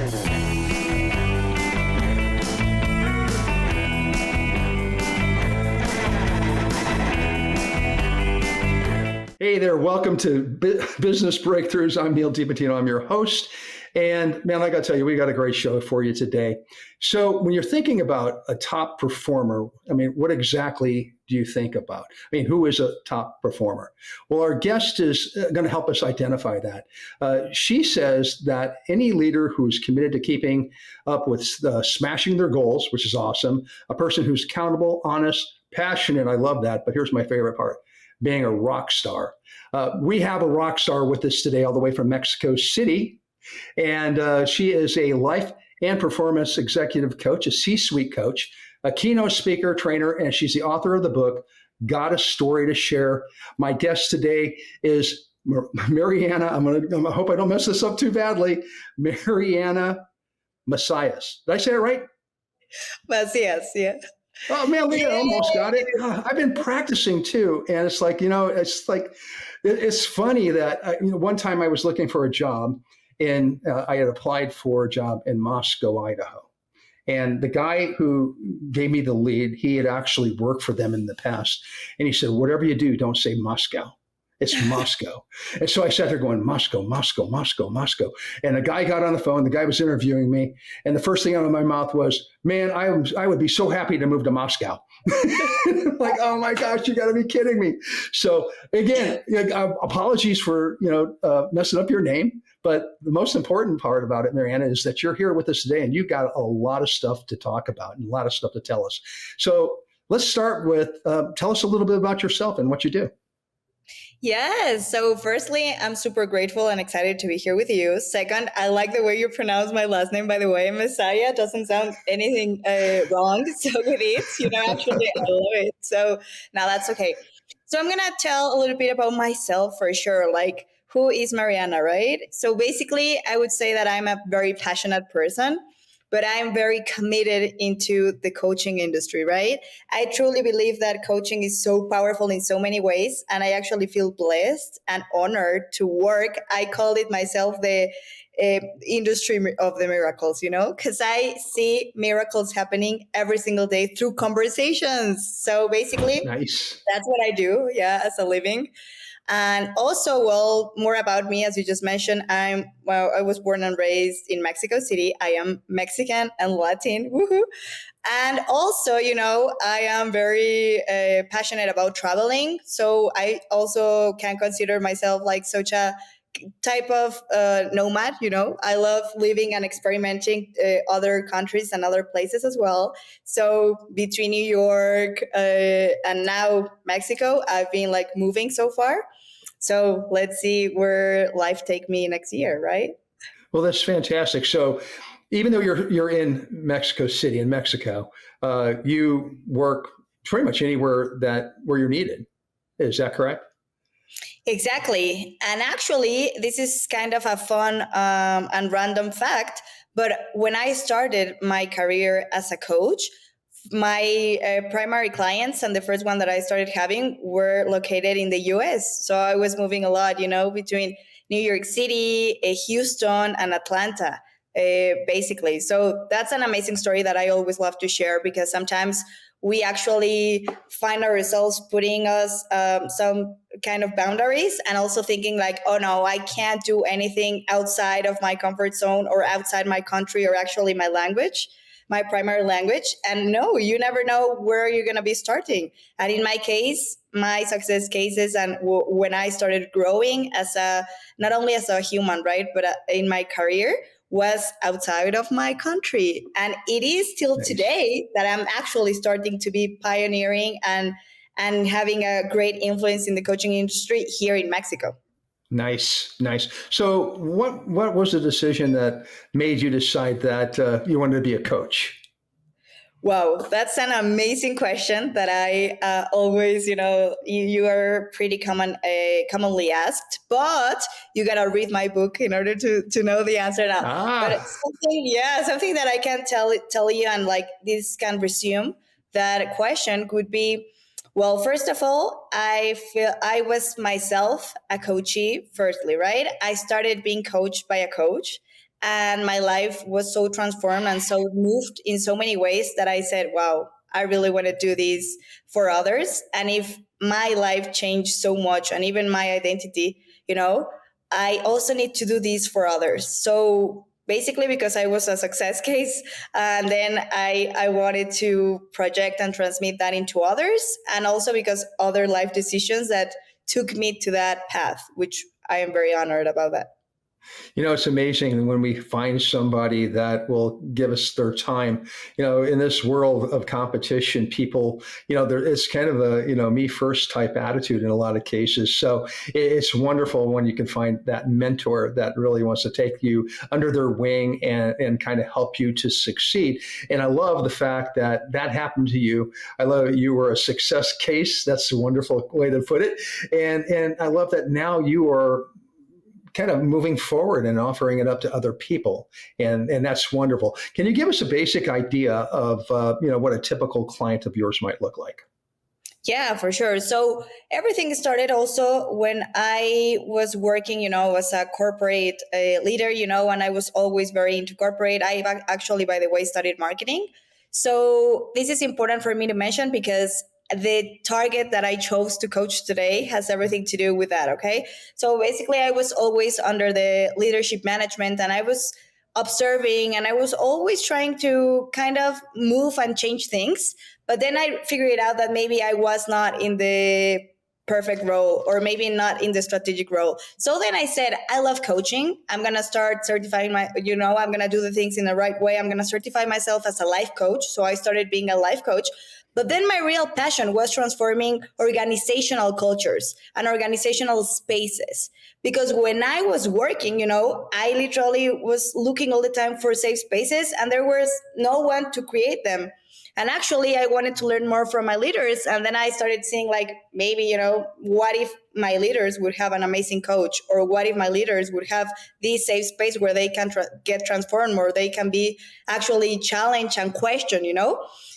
Hey there, welcome to Business Breakthroughs. I'm Neal Dipentino, I'm your host. And man, I got to tell you, we got a great show for you today. So when you're thinking about a top performer, I mean, what exactly do you think about? I mean, who is a top performer? Well, our guest is going to help us identify that. She says that any leader who's committed to keeping up with smashing their goals, which is awesome, a person who's accountable, honest, passionate, I love that, but here's my favorite part, being a rock star. We have a rock star with us today, all the way from Mexico City. And she is a life and performance executive coach, a C-suite coach, a keynote speaker, trainer, and she's the author of the book, Got a Story to Share. My guest today is Mariana. I hope I don't mess this up too badly. Mariana Macias. Did I say it right? Macias, yeah. Oh man, Leah almost got it. I've been practicing too, and it's like it's funny that one time I was looking for a job, and I had applied for a job in Moscow, Idaho, and the guy who gave me the lead, he had actually worked for them in the past, and he said, "Whatever you do, don't say Moscow. It's Moscow." And so I sat there going, Moscow, Moscow, Moscow, Moscow. And the guy got on the phone, the guy was interviewing me. And the first thing out of my mouth was, man, I would be so happy to move to Moscow. Like, oh my gosh, you got to be kidding me. So again, apologies for, messing up your name. But the most important part about it, Mariana, is that you're here with us today and you've got a lot of stuff to talk about and a lot of stuff to tell us. So let's start with, tell us a little bit about yourself and what you do. Yes. So firstly, I'm super grateful and excited to be here with you. Second, I like the way you pronounce my last name, by the way. Messiah doesn't sound anything wrong. So with it, actually, I love it. So now that's okay. So I'm going to tell a little bit about myself for sure. Like, who is Mariana, right? So basically, I would say that I'm a very passionate person, but I'm very committed into the coaching industry, right? I truly believe that coaching is so powerful in so many ways, and I actually feel blessed and honored to work. I call it myself the industry of the miracles, because I see miracles happening every single day through conversations. So basically, Nice. That's what I do, as a living. And also, well, more about me, as you just mentioned, I was born and raised in Mexico City. I am Mexican and Latin, woohoo. And also, I am very passionate about traveling. So I also can consider myself like such a type of nomad. I love living and experimenting other countries and other places as well. So between New York and now Mexico, I've been like moving so far. So let's see where life take me next year, right? Well, that's fantastic. So even though you're in Mexico City, in Mexico, you work pretty much anywhere where you're needed. Is that correct? Exactly. And actually, this is kind of a fun and random fact. But when I started my career as a coach, my primary clients and the first one that I started having were located in the US. So I was moving a lot, between New York City, Houston, and Atlanta, basically. So that's an amazing story that I always love to share, because sometimes we actually find ourselves putting us some kind of boundaries and also thinking like, oh no, I can't do anything outside of my comfort zone or outside my country or actually my language, my primary language. And no, you never know where you're going to be starting. And in my case, my success cases and when I started growing not only as a human, right, but in my career, was outside of my country. And it is still today that I'm actually starting to be pioneering and having a great influence in the coaching industry here in Mexico. Nice. So what was the decision that made you decide that you wanted to be a coach? Wow, that's an amazing question that I always, you are pretty commonly asked, but you gotta read my book in order to know the answer now. But something that I can tell you, and like this can resume that question would be, well, first of all, I feel I was myself a coachee firstly, right? I started being coached by a coach. And my life was so transformed and so moved in so many ways that I said, wow, I really want to do this for others. And if my life changed so much and even my identity, I also need to do this for others. So basically, because I was a success case, and then I wanted to project and transmit that into others. And also because other life decisions that took me to that path, which I am very honored about that. It's amazing when we find somebody that will give us their time. In this world of competition, people, it's kind of a, me first type attitude in a lot of cases. So it's wonderful when you can find that mentor that really wants to take you under their wing and kind of help you to succeed. And I love the fact that happened to you. I love you were a success case. That's a wonderful way to put it. And I love that now you are kind of moving forward and offering it up to other people. And that's wonderful. Can you give us a basic idea of, what a typical client of yours might look like? Yeah, for sure. So everything started also when I was working, as a corporate leader, and I was always very into corporate. I actually, by the way, studied marketing. So this is important for me to mention because the target that I chose to coach today has everything to do with that. Okay. So basically, I was always under the leadership management and I was observing and I was always trying to kind of move and change things. But then I figured out that maybe I was not in the perfect role or maybe not in the strategic role. So then I said, I love coaching. I'm going to start certifying I'm going to do the things in the right way. I'm going to certify myself as a life coach. So I started being a life coach. But then my real passion was transforming organizational cultures and organizational spaces. Because when I was working, I literally was looking all the time for safe spaces and there was no one to create them. And actually, I wanted to learn more from my leaders. And then I started seeing maybe, what if my leaders would have an amazing coach? Or what if my leaders would have this safe space where they can get transformed or they can be actually challenged and questioned,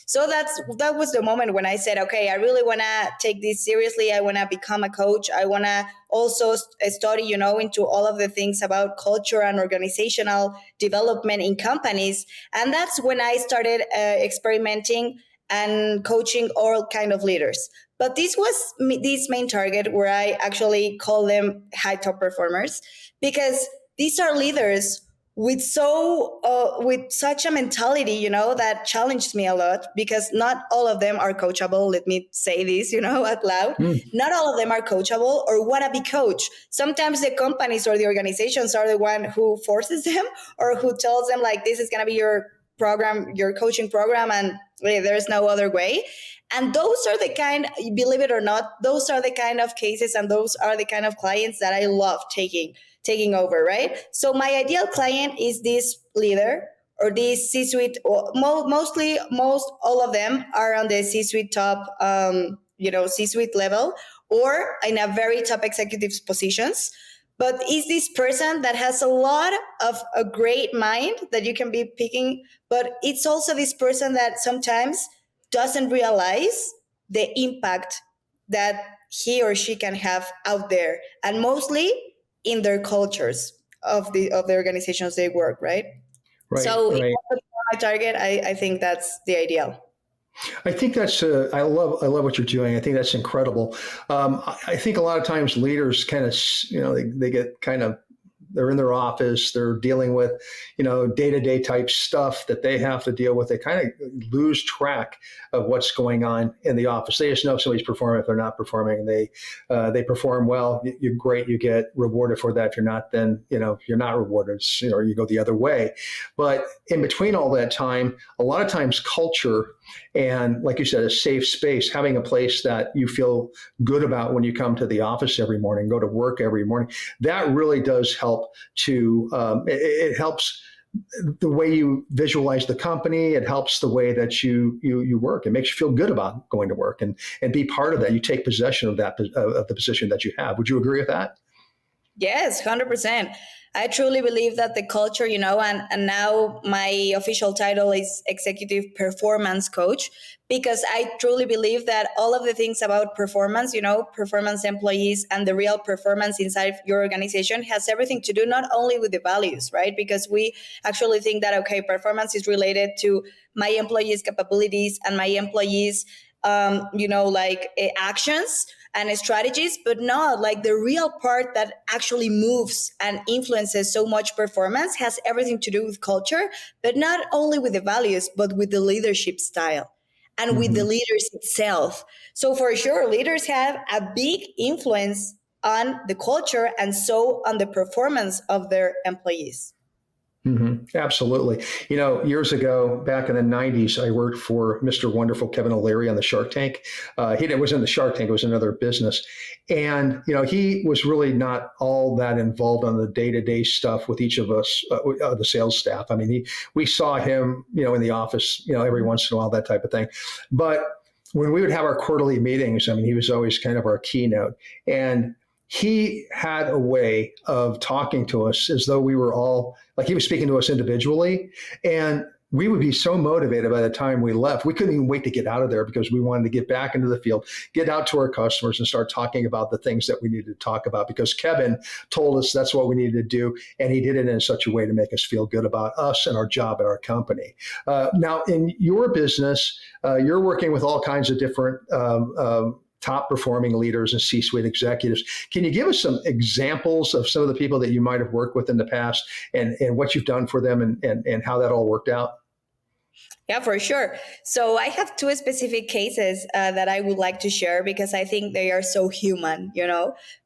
So that was the moment when I said, okay, I really want to take this seriously. I want to become a coach. I want to also study, into all of the things about culture and organizational development in companies. And that's when I started experimenting and coaching all kind of leaders. But this was this main target where I actually call them high top performers because these are leaders with such a mentality, that challenged me a lot because not all of them are coachable. Let me say this, out loud. Not all of them are coachable or want to be coached. Sometimes the companies or the organizations are the one who forces them or who tells them this is going to be your program, your coaching program, and there's no other way. And those are the kind, believe it or not, those are the kind of cases and those are the kind of clients that I love taking over, right? So my ideal client is this leader or this C-suite. Most all of them are on the C-suite top, C-suite level or in a very top executive positions. But is this person that has a lot of a great mind that you can be picking, but it's also this person that sometimes doesn't realize the impact that he or she can have out there, and mostly in their cultures of the organizations they work, right? Right. So right. If that's my target, I think that's the ideal. I think that's I love what you're doing. I think that's incredible. I think a lot of times leaders kind of they get kind of, they're in their office, they're dealing with day-to-day type stuff that they have to deal with. They kind of lose track of what's going on in the office. They just know if somebody's performing. If they're not performing, they perform well, you're great, you get rewarded for that. If you're not, then you're not rewarded, or you go the other way. But in between all that time, a lot of times culture and, like you said, a safe space, having a place that you feel good about when you come to the office every morning, go to work every morning, that really does help to, it helps the way you visualize the company. It helps the way that you work. It makes you feel good about going to work and be part of that. You take possession of that, of the position that you have. Would you agree with that? Yes, 100%. I truly believe that the culture, and now my official title is executive performance coach, because I truly believe that all of the things about performance, performance employees and the real performance inside your organization has everything to do not only with the values, right? Because we actually think that, okay, performance is related to my employees' capabilities and my employees' actions and strategies, but not like the real part that actually moves and influences so much performance has everything to do with culture, but not only with the values, but with the leadership style and with the Mm-hmm. leaders itself. So for sure, leaders have a big influence on the culture and so on the performance of their employees. Absolutely. Years ago, back in the 90s, I worked for Mr. Wonderful Kevin O'Leary on the Shark Tank. He was in the Shark Tank, it was another business. And, he was really not all that involved on the day to day stuff with each of us, the sales staff. I mean, we saw him, in the office, every once in a while, that type of thing. But when we would have our quarterly meetings, I mean, he was always kind of our keynote. And he had a way of talking to us as though we were all like he was speaking to us individually. And we would be so motivated by the time we left. We couldn't even wait to get out of there because we wanted to get back into the field, get out to our customers and start talking about the things that we needed to talk about because Kevin told us that's what we needed to do. And he did it in such a way to make us feel good about us and our job at our company. Now, in your business, you're working with all kinds of different top performing leaders and C-suite executives. Can you give us some examples of some of the people that you might have worked with in the past and what you've done for them and how that all worked out? Yeah, for sure. So I have two specific cases that I would like to share because I think they are so human,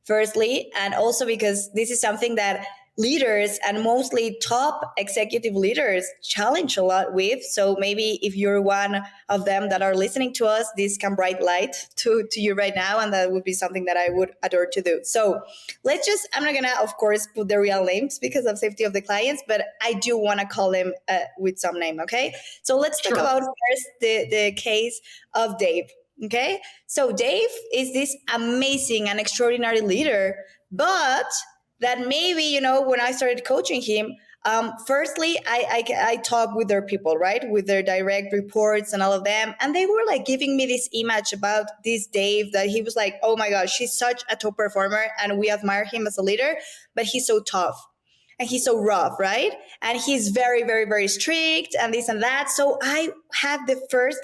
firstly, and also because this is something that leaders and mostly top executive leaders challenge a lot with. So maybe if you're one of them that are listening to us, this can bright light to you right now. And that would be something that I would adore to do. So I'm not going to, of course, put the real names because of safety of the clients, but I do want to call them with some name. Okay. So let's talk about first the case of Dave. Okay. So Dave is this amazing and extraordinary leader, but that maybe, when I started coaching him, firstly, I talked with their people, right? With their direct reports and all of them. And they were like giving me this image about this Dave that he was like, oh my gosh, he's such a top performer and we admire him as a leader, but he's so tough. And he's so rough, right? And he's very, very, very strict and this and that. So I had the first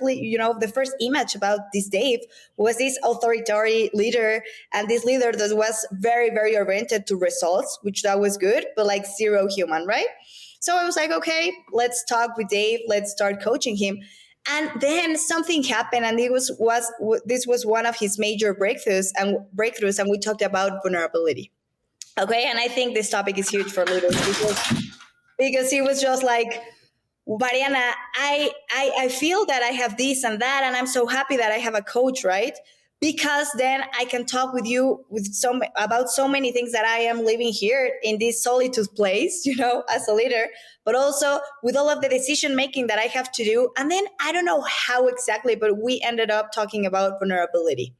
image about this Dave was this authoritarian leader and this leader that was very, very oriented to results, which that was good, but like zero human, right? So I was like, okay, let's talk with Dave. Let's start coaching him. And then something happened, and this was one of his major breakthroughs, and we talked about vulnerability. Okay, and I think this topic is huge for leaders because he was just like, Mariana, I feel that I have this and that, and I'm so happy that I have a coach, right? Because then I can talk with you about so many things that I am living here in this solitude place, as a leader, but also with all of the decision making that I have to do. And then I don't know how exactly, but we ended up talking about vulnerability.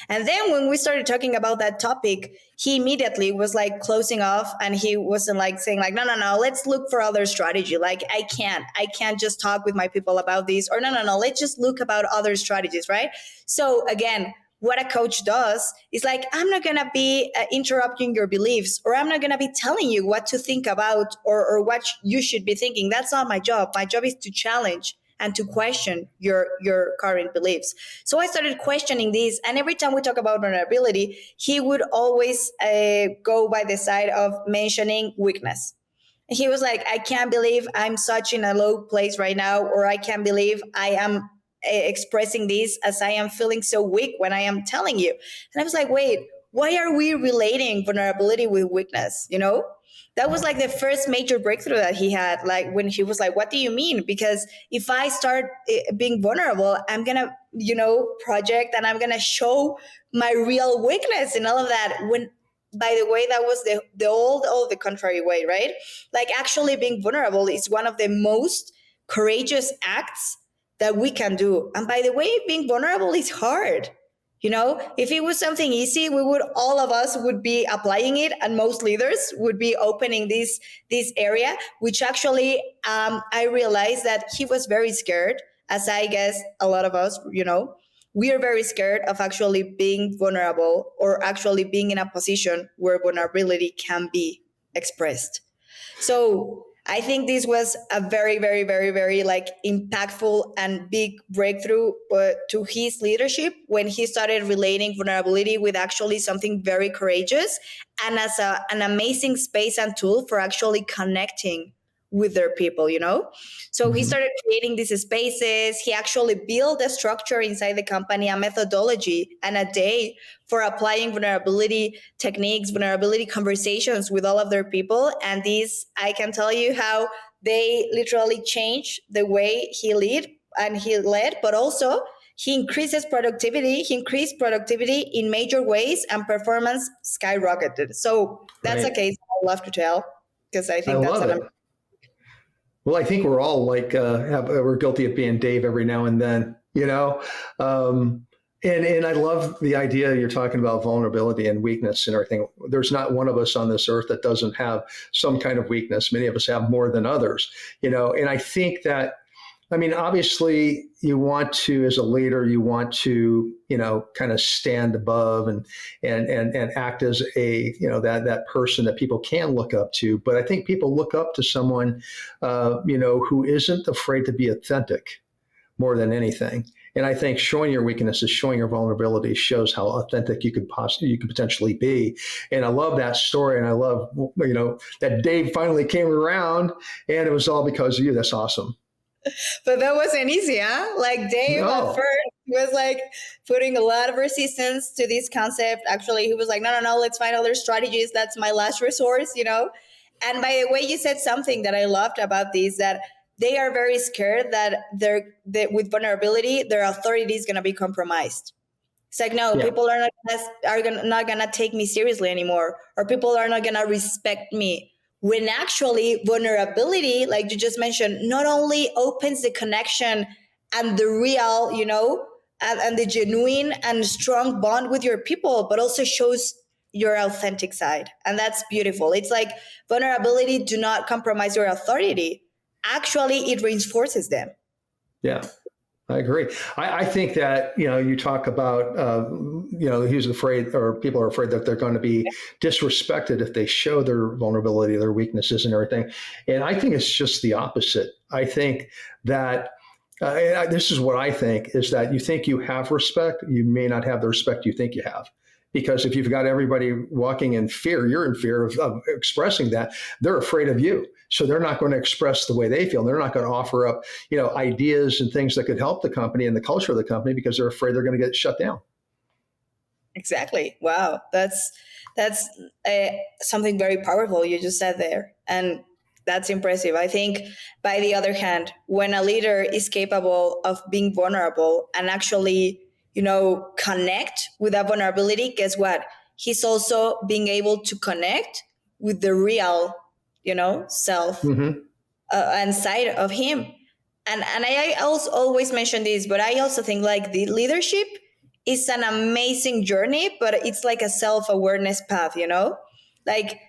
And then when we started talking about that topic, he immediately was like closing off and he wasn't like saying like, no, let's look for other strategy. Like I can't just talk with my people about this, or no, let's just look about other strategies, right? So again, what a coach does is like, I'm not going to be interrupting your beliefs, or I'm not going to be telling you what to think about or what you should be thinking. That's not my job. My job is to challenge and to question your current beliefs. So I started questioning these. And every time we talk about vulnerability, he would always go by the side of mentioning weakness. He was like, I can't believe I'm such in a low place right now, or I can't believe I am expressing this as I am feeling so weak when I am telling you. And I was like, wait, why are we relating vulnerability with weakness? That was like the first major breakthrough that he had, like when he was like, what do you mean? Because if I start being vulnerable, I'm going to, project and I'm going to show my real weakness and all of that. When, by the way, that was the contrary way, right? Like actually being vulnerable is one of the most courageous acts that we can do. And by the way, being vulnerable is hard. If it was something easy, all of us would be applying it, and most leaders would be opening this area, which actually I realized that he was very scared, as I guess a lot of us, we are very scared of actually being vulnerable or actually being in a position where vulnerability can be expressed. So I think this was a very, very, very, very like impactful and big breakthrough to his leadership when he started relating vulnerability with actually something very courageous and as an amazing space and tool for actually connecting with their people. So he started creating these spaces. He actually built a structure inside the company, a methodology and a day for applying vulnerability techniques, vulnerability conversations with all of their people. And these, I can tell you how they literally changed the way he led, but also he increased productivity in major ways, and performance skyrocketed. So that's a Right. case I love to tell, because I I think that's love it. Well, I think we're all like we're guilty of being Dave every now and then, Um, and I love the idea you're talking about vulnerability and weakness and everything. There's not one of us on this earth that doesn't have some kind of weakness. Many of us have more than others, And I think that, I mean, obviously, you want to, as a leader, you want to, kind of stand above and act as a, that person that people can look up to. But I think people look up to someone, who isn't afraid to be authentic more than anything. And I think showing your weaknesses, showing your vulnerability, shows how authentic you could potentially be. And I love that story, and I love, that Dave finally came around, and it was all because of you. That's awesome. But that wasn't easy, huh? Like Dave at No. first was like putting a lot of resistance to this concept. Actually, he was like, no, let's find other strategies. That's my last resource. And by the way, you said something that I loved about this, that they are very scared that with vulnerability, their authority is going to be compromised. It's like, no, Yeah. people not gonna take me seriously anymore, or people are not gonna respect me. When actually vulnerability, like you just mentioned, not only opens the connection and the real, and the genuine and strong bond with your people, but also shows your authentic side. And that's beautiful. It's like vulnerability do not compromise your authority. Actually, it reinforces them. Yeah. I agree. I think that, you talk about, he's afraid, or people are afraid that they're going to be disrespected if they show their vulnerability, their weaknesses and everything. And I think it's just the opposite. I think that this is what I think, is that you think you have respect, you may not have the respect you think you have. Because if you've got everybody walking in fear, you're in fear of expressing that. They're afraid of you. So they're not going to express the way they feel. They're not going to offer up, ideas and things that could help the company and the culture of the company, because they're afraid they're going to get shut down. Exactly. Wow, that's something very powerful you just said there, and that's impressive. I think, by the other hand, when a leader is capable of being vulnerable and actually, connect with that vulnerability, guess what? He's also being able to connect with the real, self Mm-hmm. and side of him. And I also always mention this, but I also think like the leadership is an amazing journey, but it's like a self-awareness path. Like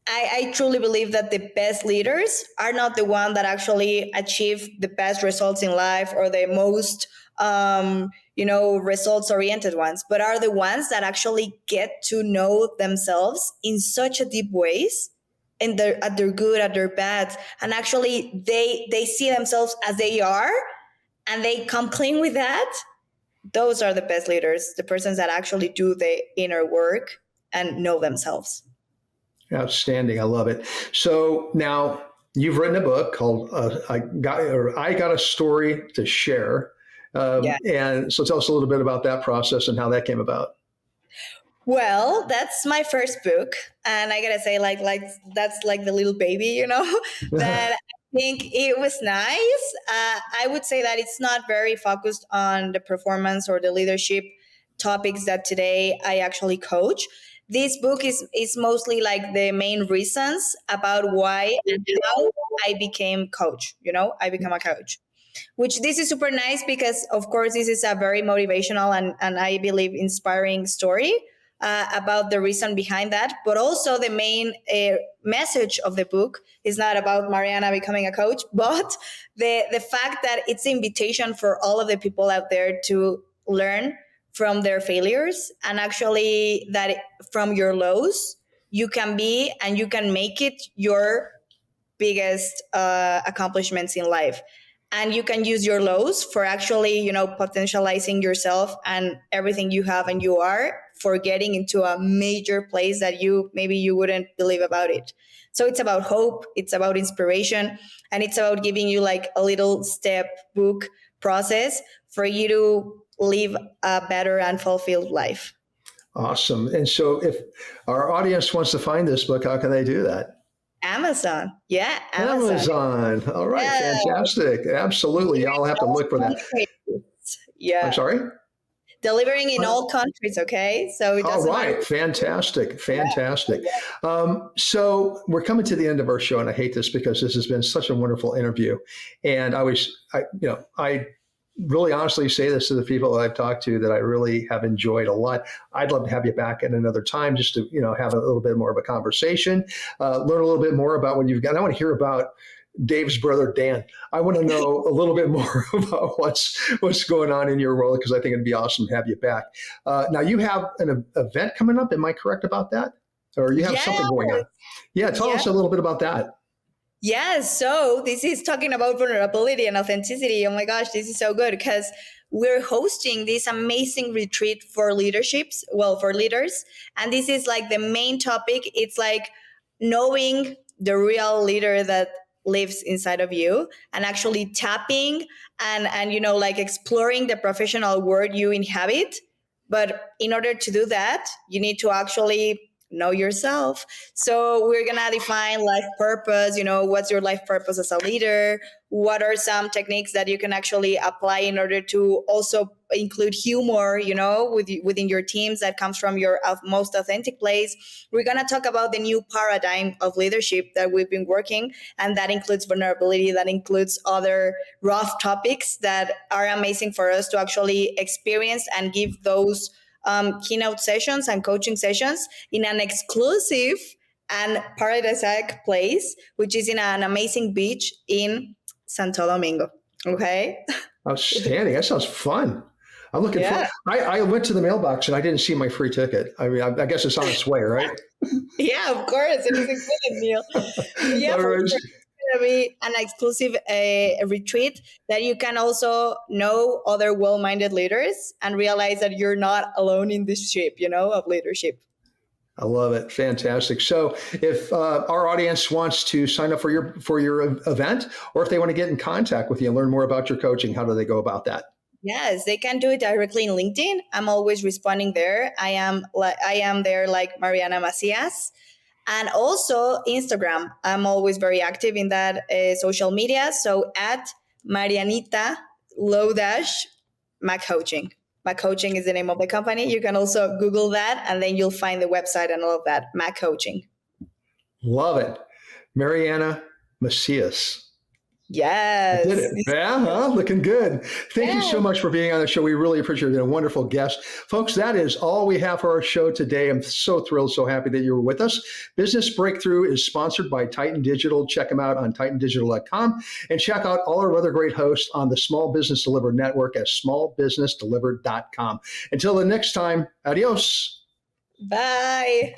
I truly believe that the best leaders are not the one that actually achieve the best results in life or the most results oriented ones, but are the ones that actually get to know themselves in such a deep ways, at their good, at their bad, and actually they see themselves as they are, and they come clean with that. Those are the best leaders, the persons that actually do the inner work and know themselves. Outstanding. I love it. So now you've written a book called I Got a Story to Share. Yeah. And so tell us a little bit about that process and how that came about. Well, that's my first book, and I gotta say, like that's like the little baby, that I think it was nice. I would say that it's not very focused on the performance or the leadership topics that today I actually coach. This book is mostly like the main reasons about why and how I became coach. I become a coach. which this is super nice because, of course, this is a very motivational and I believe inspiring story about the reason behind that. But also the main message of the book is not about Mariana becoming a coach, but the fact that it's an invitation for all of the people out there to learn from their failures, and actually that from your lows, you can be and you can make it your biggest accomplishments in life. And you can use your lows for actually, potentializing yourself and everything you have and you are, for getting into a major place that maybe you wouldn't believe about it. So it's about hope, it's about inspiration, and it's about giving you like a little step book process for you to live a better and fulfilled life. Awesome. And so if our audience wants to find this book, how can they do that? Amazon. Yeah, Amazon. All right. Yeah. Fantastic. Absolutely. Y'all have to look for that. Yeah. I'm sorry? Delivering in all countries, okay? So it doesn't matter. Matter. Fantastic. So we're coming to the end of our show, and I hate this because this has been such a wonderful interview. And I really honestly say this to the people that I've talked to, that I really have enjoyed a lot. I'd love to have you back at another time just to, have a little bit more of a conversation, learn a little bit more about what you've got. I want to hear about Dave's brother, Dan. I want to know a little bit more about what's going on in your world, because I think it'd be awesome to have you back. Now you have an event coming up. Am I correct about that? Or you have something going on? Yeah. Tell us a little bit about that. Yes. So this is talking about vulnerability and authenticity. Oh my gosh, this is so good, because we're hosting this amazing retreat for leaders. And this is like the main topic. It's like knowing the real leader that lives inside of you, and actually tapping and like exploring the professional world you inhabit. But in order to do that, you need to actually know yourself. So we're going to define life purpose. What's your life purpose as a leader? What are some techniques that you can actually apply in order to also include humor, within your teams, that comes from your most authentic place? We're going to talk about the new paradigm of leadership that we've been working, and that includes vulnerability, that includes other rough topics that are amazing for us to actually experience and give those keynote sessions and coaching sessions in an exclusive and paradisiac place, which is in an amazing beach in Santo Domingo. Okay. Outstanding. That sounds fun. I'm looking forward. I went to the mailbox and I didn't see my free ticket. I mean, I guess it's on its way, right? Yeah, of course. It is included, Neal. Yeah, for sure. To be an exclusive retreat that you can also know other well-minded leaders and realize that you're not alone in this ship, of leadership. I love it. Fantastic. So if our audience wants to sign up for your event, or if they want to get in contact with you and learn more about your coaching, how do they go about that? Yes, they can do it directly in LinkedIn. I'm always responding there. I am there like Mariana Macias. And also Instagram. I'm always very active in that social media. So at Marianita Mac Coaching. Mac Coaching is the name of the company. You can also Google that, and then you'll find the website and all of that. Mac Coaching. Love it. Mariana Macias. Yes. I did it. Yeah, looking good. Thank you so much for being on the show. We really appreciate it. You're a wonderful guest. Folks, that is all we have for our show today. I'm so thrilled, so happy that you were with us. Business Breakthrough is sponsored by Titan Digital. Check them out on titandigital.com, and check out all our other great hosts on the Small Business Delivered Network at smallbusinessdelivered.com. Until the next time, adios. Bye.